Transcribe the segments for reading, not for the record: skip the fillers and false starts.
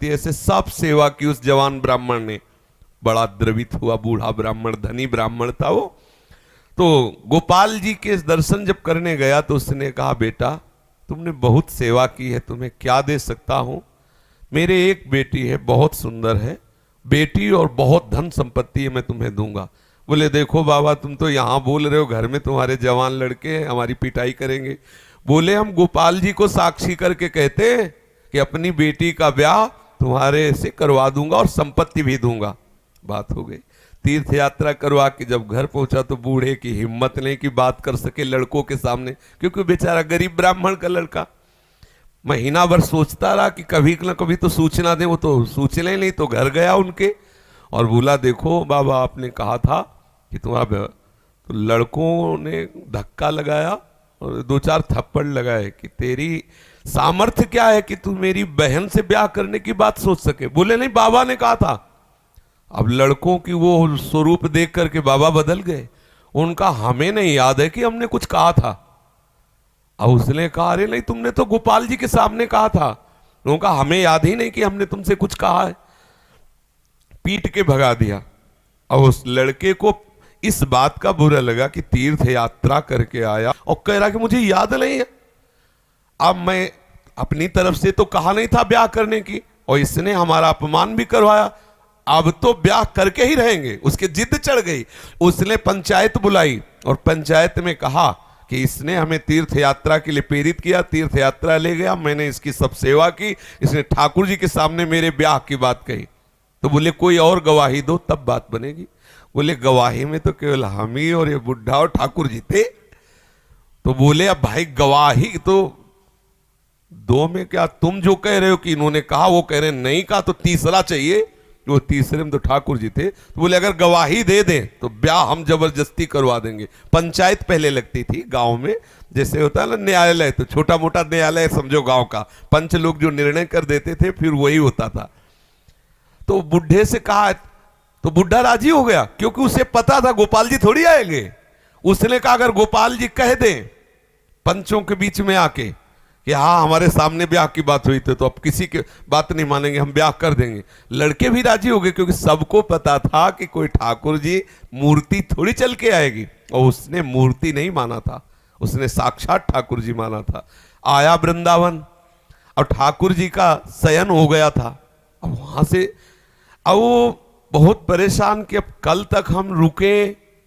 भांति ऐसे सब सेवा की उस जवान ब्राह्मण ने। बड़ा द्रवित हुआ बूढ़ा ब्राह्मण, धनी ब्राह्मण था वो। तो गोपाल जी के दर्शन जब करने गया तो उसने कहा, बेटा तुमने बहुत सेवा की है, तुम्हें क्या दे सकता हूं? मेरे एक बेटी है, बहुत सुंदर है बेटी, और बहुत धन संपत्ति है, मैं तुम्हें दूंगा। बोले देखो बाबा, तुम तो यहाँ बोल रहे हो, घर में तुम्हारे जवान लड़के हैं, हमारी पिटाई करेंगे। बोले हम गोपाल जी को साक्षी करके कहते हैं कि अपनी बेटी का ब्याह तुम्हारे से करवा दूंगा और संपत्ति भी दूंगा। बात हो गई। तीर्थ यात्रा करवा के जब घर पहुंचा तो बूढ़े की हिम्मत नहीं कि बात कर सके लड़कों के सामने, क्योंकि बेचारा गरीब ब्राह्मण का लड़का। महीना भर सोचता रहा कि कभी न कभी तो सूचना दे, वो तो सूचना नहीं। तो घर गया उनके और बोला, देखो बाबा, आपने कहा था कि तुम्हारा, तो लड़कों ने धक्का लगाया और दो चार थप्पड़ लगाए कि तेरी सामर्थ्य क्या है कि तू मेरी बहन से ब्याह करने की बात सोच सके। बोले नहीं, बाबा ने कहा था। अब लड़कों की वो स्वरूप देख करके बाबा बदल गए। उनका हमें नहीं याद है कि हमने कुछ कहा था। अब उसने कहा, अरे नहीं, तुमने तो गोपाल जी के सामने कहा था। उनका हमें याद ही नहीं कि हमने तुमसे कुछ कहा है। पीट के भगा दिया। अब उस लड़के को इस बात का बुरा लगा कि तीर्थ यात्रा करके आया और कह रहा कि मुझे याद नहीं है। अब मैं अपनी तरफ से तो कहा नहीं था ब्याह करने की, और इसने हमारा अपमान भी करवाया, अब तो ब्याह करके ही रहेंगे। उसके जिद चढ़ गई। उसने पंचायत बुलाई और पंचायत में कहा कि इसने हमें तीर्थ यात्रा के लिए प्रेरित किया, तीर्थ यात्रा ले गया, मैंने इसकी सब सेवा की, इसने ठाकुर जी के सामने मेरे ब्याह की बात कही। तो बोले कोई और गवाही दो तब बात बनेगी। बोले गवाही में तो केवल हम ही और ये बुढ़ा और ठाकुर जी थे। तो बोले अब भाई गवाही तो दो में क्या, तुम जो कह रहे हो कि इन्होंने कहा, वो कह रहे नहीं कहा, तो तीसरा चाहिए। वो तीसरे में तो ठाकुर जी थे। तो बोले अगर गवाही दे दें तो ब्याह हम जबरदस्ती करवा देंगे। पंचायत पहले लगती थी गांव में, जैसे होता है ना न्यायालय, तो छोटा मोटा न्यायालय समझो गांव का। पंच लोग जो निर्णय कर देते थे फिर वही होता था। तो बुढ़े से कहा तो बुढ़ा राजी हो गया, क्योंकि उसे पता था गोपाल जी थोड़ी आएंगे। उसने कहा अगर गोपाल जी कह दें पंचों के बीच में आके कि हाँ हमारे सामने ब्याह की बात हुई थी, तो अब किसी की बात नहीं मानेंगे, हम ब्याह कर देंगे। लड़के भी राजी हो गए, क्योंकि सबको पता था कि कोई ठाकुर जी मूर्ति थोड़ी चल के आएगी। और उसने मूर्ति नहीं माना था, उसने साक्षात ठाकुर जी माना था। आया वृंदावन और ठाकुर जी का शयन हो गया था। अब वहां से अब वो बहुत परेशान कि अब कल तक हम रुके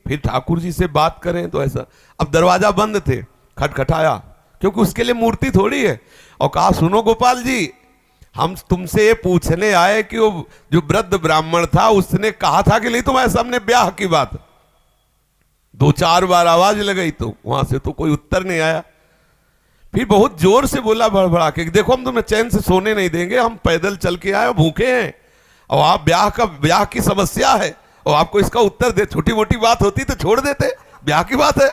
फिर ठाकुर जी से बात करें, तो ऐसा। अब दरवाजा बंद थे, खटखटाया, क्योंकि उसके लिए मूर्ति थोड़ी है। और कहा सुनो गोपाल जी, हम तुमसे ये पूछने आए कि वो जो वृद्ध ब्राह्मण था उसने कहा था कि नहीं तुम्हारे सामने ब्याह की बात। दो चार बार आवाज लगाई तो वहां से तो कोई उत्तर नहीं आया। फिर बहुत जोर से बोला भड़बड़ा के, देखो हम तुम्हें चैन से सोने नहीं देंगे, हम पैदल चल के आए, भूखे हैं, और आप ब्याह की समस्या है और आपको इसका उत्तर दे। छोटी मोटी बात होती तो छोड़ देते, ब्याह की बात है।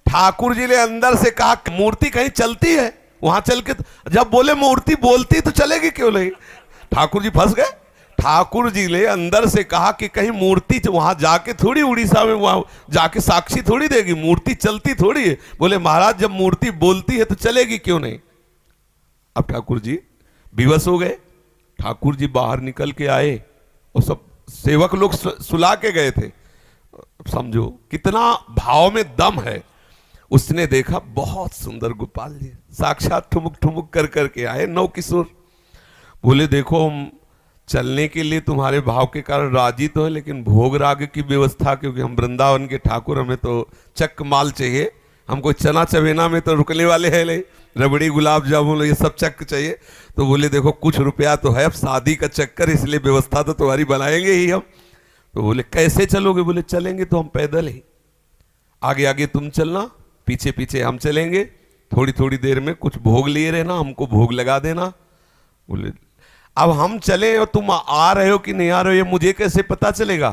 ठाकुर जी ने अंदर से कहा मूर्ति कहीं चलती है, वहां चल के, जब बोले मूर्ति बोलती तो चलेगी क्यों नहीं। ठाकुर जी फंस गए। ठाकुर जी ने अंदर से कहा कि कहीं मूर्ति वहां जाके थोड़ी, उड़ीसा में वहां जाके साक्षी थोड़ी देगी, मूर्ति चलती थोड़ी है। बोले महाराज जब मूर्ति बोलती है तो चलेगी क्यों नहीं। अब ठाकुर जी विवश हो गए। ठाकुर जी बाहर निकल के आए और सब सेवक लोग सुला के गए थे। समझो कितना भाव में दम है। उसने देखा बहुत सुंदर गोपाल जी साक्षात ठुमुक ठुमुक कर करके आए, नौ किशोर। बोले देखो हम चलने के लिए तुम्हारे भाव के कारण राजी तो है, लेकिन भोग राग की व्यवस्था, क्योंकि हम वृंदावन के ठाकुर, हमें तो चक माल चाहिए, हमको चना चवेना में तो रुकने वाले हैं नहीं, रबड़ी गुलाब जामुन ये सब चक चाहिए। तो बोले देखो कुछ रुपया तो है, अब शादी का चक्कर, इसलिए व्यवस्था तो तुम्हारी बनाएंगे ही हम। तो बोले कैसे चलोगे। बोले चलेंगे तो हम पैदल ही, आगे आगे तुम चलना, पीछे पीछे हम चलेंगे, थोड़ी थोड़ी देर में कुछ भोग लिए रहना, हमको भोग लगा देना। बोले अब हम चले और तुम आ रहे हो कि नहीं आ रहे हो ये मुझे कैसे पता चलेगा।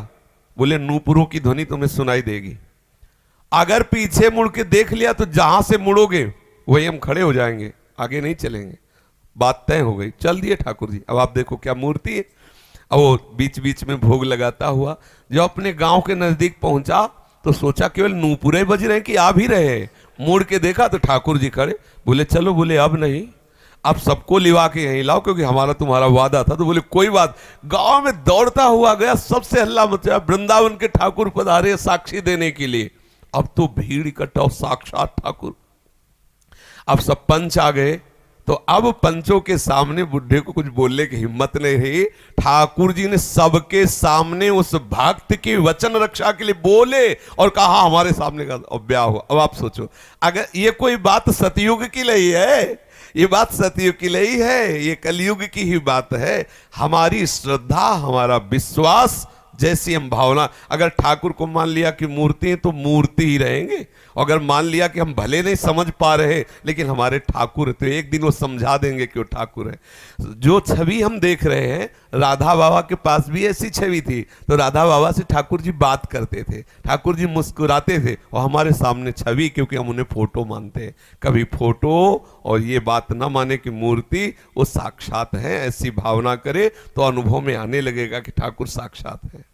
बोले नूपुरों की ध्वनि तुम्हें सुनाई देगी, अगर पीछे मुड़ के देख लिया तो जहां से मुड़ोगे वही हम खड़े हो जाएंगे, आगे नहीं चलेंगे। बात तय हो गई, चल दिए ठाकुर जी। अब आप देखो क्या मूर्ति है। अब वो बीच बीच में भोग लगाता हुआ जब अपने गांव के नजदीक पहुंचा तो सोचा केवल नूपुरे बज रहे हैं कि आ भी रहे हैं। मुड़ के देखा तो ठाकुर जी खड़े। बोले चलो। बोले अब नहीं, आप सबको लिवा के यहीं लाओ क्योंकि हमारा तुम्हारा वादा था। तो बोले कोई बात। गांव में दौड़ता हुआ गया, सबसे हल्ला मचा, वृंदावन के ठाकुर पधारे साक्षी देने के लिए। अब तो भीड़ इकट्ठा, साक्षात ठाकुर। अब सब पंच आ गए, तो अब पंचों के सामने बुढ़े को कुछ बोलने की हिम्मत नहीं रही। ठाकुर जी ने सबके सामने उस भक्त की वचन रक्षा के लिए बोले और कहा हमारे सामने का ब्याह हुआ। अब आप सोचो, अगर ये कोई बात सतयुग की नहीं है, ये बात सतयुग की नहीं है, ये कलयुग की ही बात है। हमारी श्रद्धा, हमारा विश्वास, जैसी हम भावना, अगर ठाकुर को मान लिया कि मूर्ति है तो मूर्ति ही रहेंगे, अगर मान लिया कि हम भले नहीं समझ पा रहे लेकिन हमारे ठाकुर है, तो एक दिन वो समझा देंगे कि वो ठाकुर है। जो छवि हम देख रहे हैं, राधा बाबा के पास भी ऐसी छवि थी, तो राधा बाबा से ठाकुर जी बात करते थे, ठाकुर जी मुस्कुराते थे, और हमारे सामने छवि, क्योंकि हम उन्हें फोटो मानते हैं। कभी फोटो और ये बात ना माने कि मूर्ति वो साक्षात है, ऐसी भावना करे तो अनुभव में आने लगेगा कि ठाकुर साक्षात है।